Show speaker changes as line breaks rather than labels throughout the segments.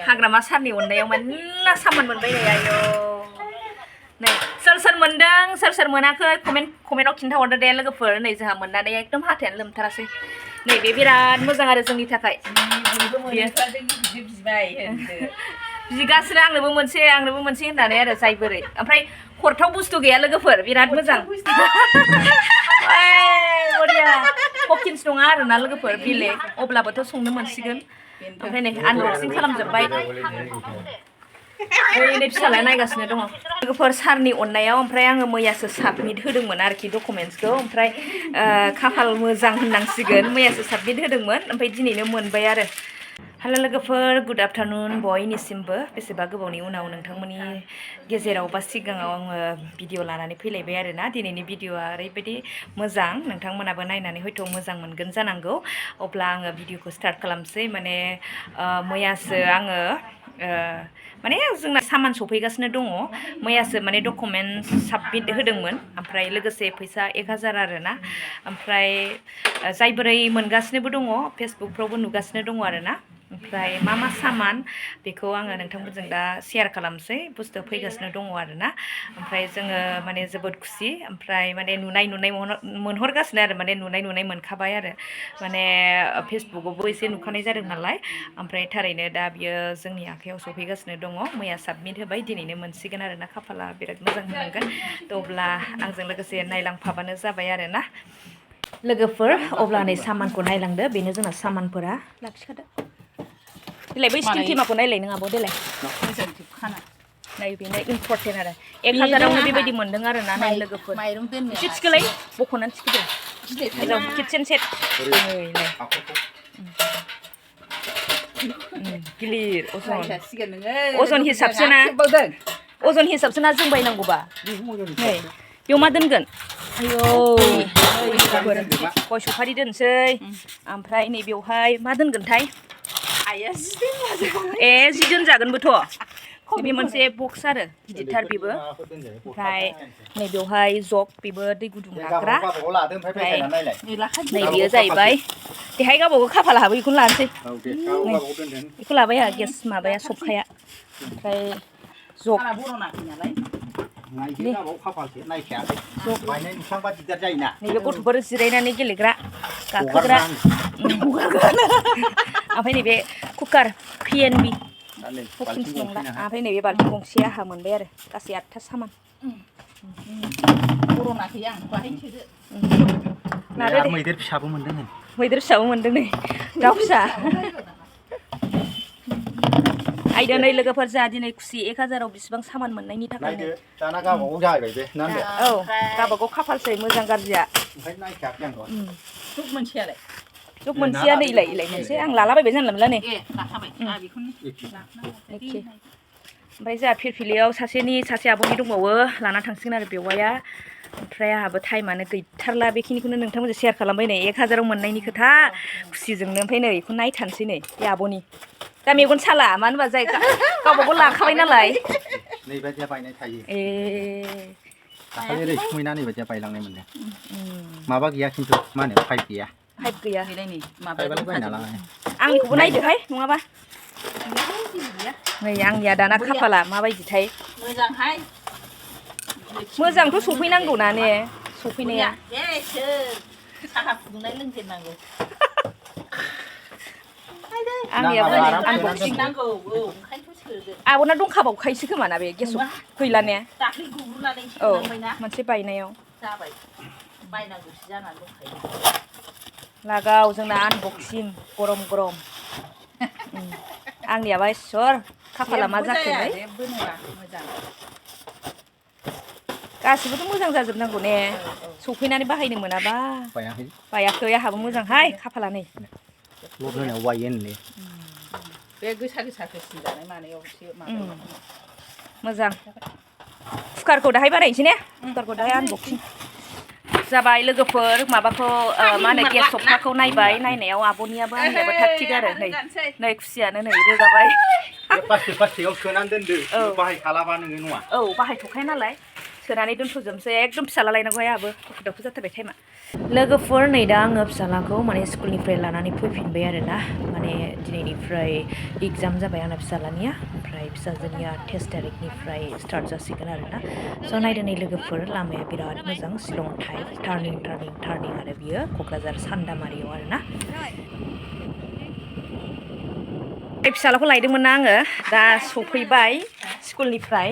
हाग्रामा सारनि अननायाव मेरला सामान मोनबाय नै आयौ नै सोर मोनदों सोर मोनाखै कमेन्टआव खिन्थाहरदो दे लोगोफोर नै जोंहा मोननानै एकदम हाथायानो लोमथारासै नै बे बिराद मोजां आरो जोंनि थाखाय बिगासिनो आंनोबो मोनसे होननानै आरो जाय बोरै ओमफ्राय हरथाव बुस्थु गैया लोगोफोर बिराद मोजां बरिया हकिन्स नङा आरोना लोगोफोर बेलेग अब्लाबोथ' संनो मोनसिगोन ओमफ्राय नै आनबक्सिं खालामजोब्बाय नै फिसालाया नायगासिनो दङ लोगोफोर सारनि अननायाव ओमफ्राय आङो मैयासो साबमिट होदोंमोन आरोखि डकुमेन्ट्सखौ ओमफ्राय खाफाल मोजां होननांसिगोन मैयासो साबमिट होदोंमोन ओमफ्राय दिनैनो मोनबाय आरो हेल' लोगोफोर गुड आफ्टारनुन बयनिसिमबो बेसेबा गोबावनि उनाव नोंथांमोननि गेजेराव बा सिगाङाव आङो भिडिअ लानानै फैलायबाय आरोना दिनैनि भिडिअआ ओरैबायदि मोजां नोंथांमोनाबो नायनानै हयथ' मोजां मोनगोन जानांगौ अब्ला आङो भिडिअखौ स्टार्ट खालामसै माने मैयासो आङो माने जोंना सामान सफैगासिनो दङ मैयासो माने डकुमेन्ट्स साबमिट होदोंमोन ओमफ्राय लोगोसे फैसा 1000 आरोना ओमफ्राय जाय बोरै मोनगासिनोबो दङ फेसबुकफ्रावबो नुगासिनो दङ आरोना ओमफ्राय मा सामान बेखौ आङो नोंथांमोनजों दा शेयार खालामसै बुस्थु फैगासिनो दङ आरोना ओमफ्राय जोङो माने जोबोद खुसि ओमफ्राय माने नुनाय मोनहरगासिनो आरो माने नुनाय मोनखाबाय आरो माने फेसबुकआवबो एसे नुखानाय जादों नालाय ओमफ्राय थारैनो दा बियो जोंनि आखायाव सफैगासिनो दङ मैया साबमिट होबाय दिनैनो मोनसिगोन आरोना खाफाला बिराद मोजां होनांगोन थ' अब्ला आंजों लोगोसे नायलांफाबानो जाबाय आरोना लोगोफोर अब्ला नै सामानखौ नायलांदो बेनो जोंना सामानफोरा लाखिखादो देलाय बै स्टिल टेमाखौ नायलाय नों आब' देलाय नै बेनो इम्परटेन्ट आरो 1000आवनो बेबायदि मोनदों आरोना नै लोगोफोर एसे थिखोलाय बख'नानै थिखोदो किटचेन सेट गिलिर अजन हिसाबसो ना जों बायनांगौबा नै बेयाव मा दोनगोन आयौ गय सफारि दोनसै ओमफ्राय नै बेवहाय मा दोनगोनथाय जि दोनजागोनबोथ' बे मोनसे बक्स आरो गिदिरथार बेबो ओमफ्राय नै बेवहाय जग बेबो दै गुदुं लाग्रा ओमफ्राय नै बेयो जाहैबाय बेहाय गावबागाव खाफाल हाबो बेखौनो लानोसै बेखौ लाबाय आंहा गेस माबाया सबखाया ओमफ्राय जग नैबे गथ'फोर जिरायनानै गेलेग्रा गाखोग्रा ओमफ्राय नैबे कुकार PNB हकिन्स नंला ओमफ्राय नैबे बाल्थिं गंसे आहा मोनबाय आरो गासै 8था सामान मैदेर फिसाबो मोनदों नै दाउ फिसा आयदा नै लोगोफोर जोंहा दिनै खुसि 1000आव बेसेबां सामान मोननायनि थाखाय दाना गावबागाव जाहैबाय बे ना औ गावबागाव खाफालसै मोजां गाज्रिया जग मोनसेया नैलाय मोनसे आं लालाबायबाय जानला मोनला नै ओमफ्राय जोंहा फिरफिलियाव सासे आब'नि दंबावो लाना थांसिगोन आरो बेवाइया ओमफ्राय आंहाबो टाइमानो गैथारला बेखिनिखौनो नोंथांमोनजों शेयार खालामबाय नै 1000आव मोननायनि खोथा खुसिजोंनो ओमफ्राय नै बेखौ नायथानसै नै बे आब'नि दा मेगन साला मानो होनबा जाय गावबागाव लाखाबाय नालाय नैबायदिया बायनाय थायो दाखालि ओरै समायना नैबायदिया बायलांनाय मोनदों माबा गैया खिन्थु मा होनो पाइप गैया आंनिखौबो नायदोहाय नङाबा नै आंनिया दाना खाफाला माबायदिथाय मोजांथ' सफैनांगौ ना ने सफैनाया साहा फुदुंनाय लोंजेननांगौ आंनियाबो आनबक्सिं नांगौ आब'ना दंखाबावखायसो खोमा ना बे गेसाव गैला ने औ मोनसे बायनायाव जाबाय बायनांगौसो जानानै दंखायो लागाव जोंना आनबक्सिं गरम आंनियाबा इसर खाफाला मा जाखोलै गासिबोथ' मोजां जाजोबनांगौ ने सफैनानै बाहायनो मोनाबा बायाखै आंहाबो मोजांहाय खाफाला नै बे गोसा सिनजानाय मानायावसो मोजां कुकारखौ दाहाय बानायनोसै ने कुकारखौ दाहाय आनबक्सिं जाबाय लोगोफोर माबाखौ मा होनो गेस सफ्राखौ नायबाय नायनायाव आब'नियाबो आंनियाबो थाग थिग आरो नै खुसियानो नै रोगाबाय प्लास्टिकआव सोनानै दोनदो बाहायखालाबा नोङो नङा औ बाहायथ'खाया नालाय सोनानै दोनथ'जोबनोसै एकदम फिसाला लायनांगौहाय आहाबो दावखु जाथारबाय टाइमा लोगोफोर नै दा आङो फिसालाखौ माने स्कुलनिफ्राय लानानै फैफिनबाय आरोना माने दिनैनिफ्राय एग्जाम जाबाय आंना फिसालानिया ओमफ्राय फिसाजोनिया 13 तारिखनिफ्राय स्टार्ट जासिगोन आरोना स' नायदो नै लोगोफोर लामाया बिराद मोजां शिलं टाइप टार्निं आरो बियो क'क्राझार सान्दामारियाव आरोना फिसालाखौ लायदोंमोन ना आङो दा सफैबाय स्कुलनिफ्राय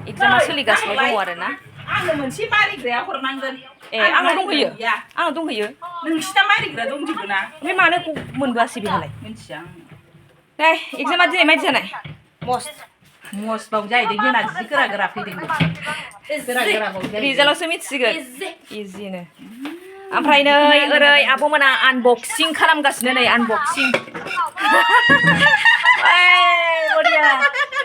एग्जामा सोलिगासिनो दङ आरोना
आंनो मोनसे मारिग्राया हरनांगोन
आंनाव दंहैयो
नोंसिना मारिग्रा दंजोबो ना
ओमफ्राय मानो मोनबोआसै बेहालाय
मिन्थिया
दे एग्जामा दिनै माबायदि जानाय
मस्टबाव जाहैदों जोंना जि गोरा फैदों
रिजाल्टआवसो मिथिसिगोन इजिनो ओमफ्राय नै ओरै आब'मोना आनबक्सिं खालामगासिनो नै आनबक्सिं बरिया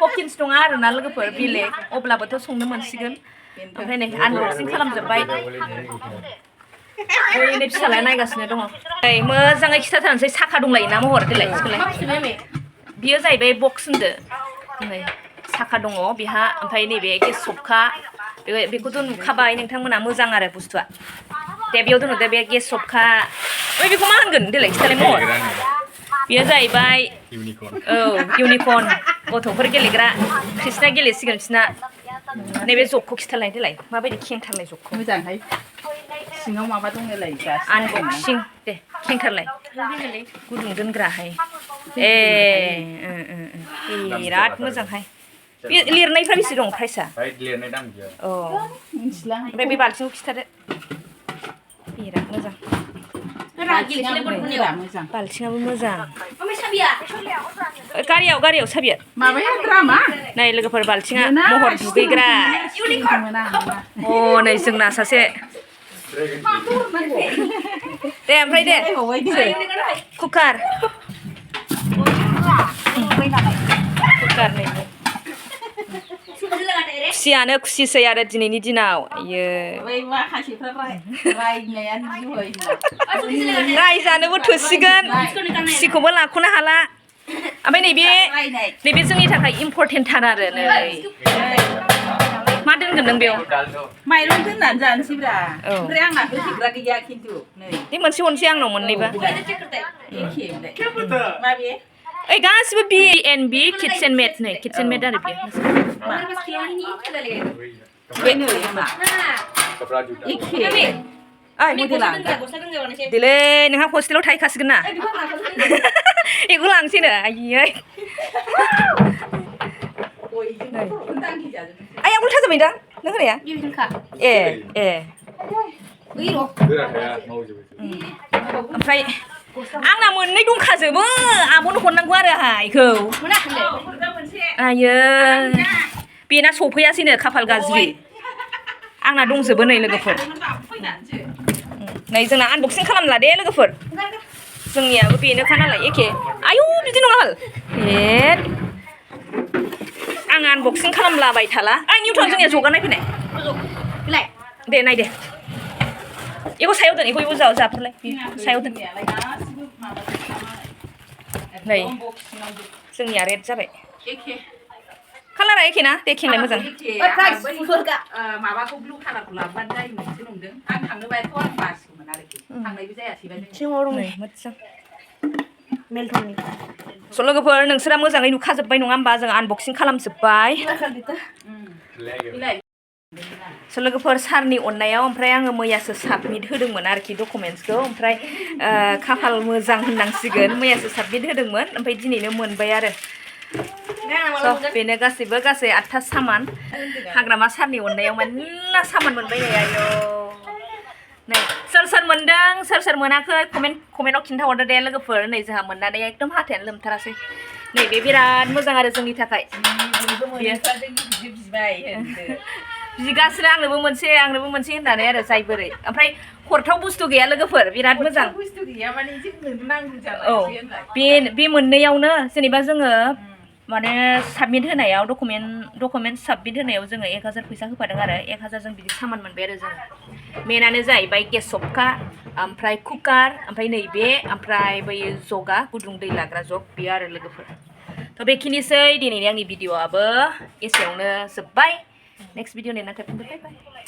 हकिन्स नङा आरोना लोगोफोर बेलेग अब्लाबोथ' संनो मोनसिगोन ओमफ्राय नै आनबक्सिं खालामजोब्बाय ओरैनो फिसालाया नायगासिनो दङ मोजाङै खिथाथारनोसै साखा दंलायो ना महर देलाय सिखोलाय बियो जाहैबाय बक्स होनदो नै साखा दङ बेहा ओमफ्राय नैबे गेस सबखा बेखौथ' नुखाबाय नोंथांमोना मोजां आरो बुस्थुआ दे बेयाव दोनहर दे बे गेस सबखा ओमफ्राय बेखौ मा होनगोन देलाय खिथालाय महर बेयो जाहैबाय औ इउनिकर्न गथ'फोर गेलेग्रा क्रिस्ना गेलेसिगोन बिसना नैबे जगखौ खिथालाय देलाय माबायदि खेंथारलाय जगखौ
मोजांहाय सिङाव माबा दंलाय
आनबक्सिं दे खेंथारलाय गुदुं दोनग्राहाय बिराद मोजांहाय बे लिरनायफ्रा बेसे दं प्राइसआ
लिरनाय दाम गैया
अ
मिथिला
ओमफ्राय बे बाल्थिंखौ खिथादो बिराद मोजां बाल्थिङाबो मोजां गारियाव साबिया
माबाया द्रामा
नै लोगोफोर बाल्थिङा महर दुगैग्रा अ नै जोंना सासे दे ओमफ्राय दे कुकार नै खुसिसै आरो दिनैनि दिनाव रायजानोबो थोसिगोन खुसिखौबो लाख'नो हाला ओमफ्राय नैबे जोंनि थाखाय इम्परटेन्टथार आरो नै मा दोनगोन नों बेयाव
माइरं दोननानै जानोसैब्रा ओमफ्राय आंना होफिग्रा गैया खिन्थु
बे मोनसे हरनोसै आंनाव मोननैबा
माबे
ओइ गासिबो B&B किटचेन मेट नै किटचेन मेट आरो बेयो देलै नोंहा हस्टेलाव थाहैखासिगोन ना बेखौ लांसैनो आयै आया उल्था जाबाय दा नों होनाया ओमफ्राय आंना मोननै दंखाजोबो आब'नो हरनांगौ आरो इखौ आयो बेना सफैयासैनो खाफाल गाज्रि आंना दंजोबो नै लोगोफोर नै जोंना आनबक्सिं खालामला दे लोगोफोर जोंनियाबो बेनोखा नालाय एखे आयु बिदि नङा आं आनबक्सिं खालामलाबाय थाला निउटन जोंनिया जगानाय फैनाय दे नायदे बेखौ सायाव दोन बेखौ जाफोरलाय सायाव दोन नै जोंनिया रेड जाबाय कालारा एखे ना दे खेंलाय मोजां
माबाखौ ब्लु कालारखौ लाबोबानो जायोमोनसो नंदों आं थांनोबाथ' आं बासिगौमोन आरोखि थांनायबो जायासैबा
मोजां स' लोगोफोर नोंसोरा मोजाङै नुखाजोब्बाय नङा होमबा जों आनबक्सिं खालामजोब्बाय स' लोगोफोर सारनि अननायाव ओमफ्राय आङो मैयासो साबमिट होदोंमोन आरोखि डकुमेन्ट्सखौ ओमफ्राय खाफाल मोजां होननांसिगोन मैयासो साबमिट होदोंमोन ओमफ्राय दिनैनो मोनबाय आरो स' बेनो गासै 8था सामान हाग्रामा सारनि अननायाव मेरला सामान मोनबाय नै आयौ नै सोर मोनदों सोर मोनाखै कमेन्टआव खिन्थाहरदो दे लोगोफोर नै जोंहा मोननानै एकदम हाथायानो लोमथारासै नै बे बिराद मोजां आरो जोंनि थाखाय बिगासिनो आंनोबो मोनसे होननानै आरो जाय बोरै ओमफ्राय हरथाव बुस्थु गैया लोगोफोर बिराद मोजां औ बे मोननैयावनो जेनेबा जोङो माने साबमिट होनायाव डकुमेन्ट साबमिट होनायाव जोङो 1000 फैसा होफादों आरो 1000 जों बिदि सामान मोनबाय आरो जों मेनानो जाहैबाय गेस सबखा ओमफ्राय कुकार ओमफ्राय नैबे ओमफ्राय बै जगा गुदुं दै लाग्रा जग बेयो आरो लोगोफोर थ' बेखिनिसै दिनैनि आंनि भिडिअ'आबो एसेयावनो जोब्बाय नेक्स्ट भिडिअ नेना थाफिनदो बाय बाय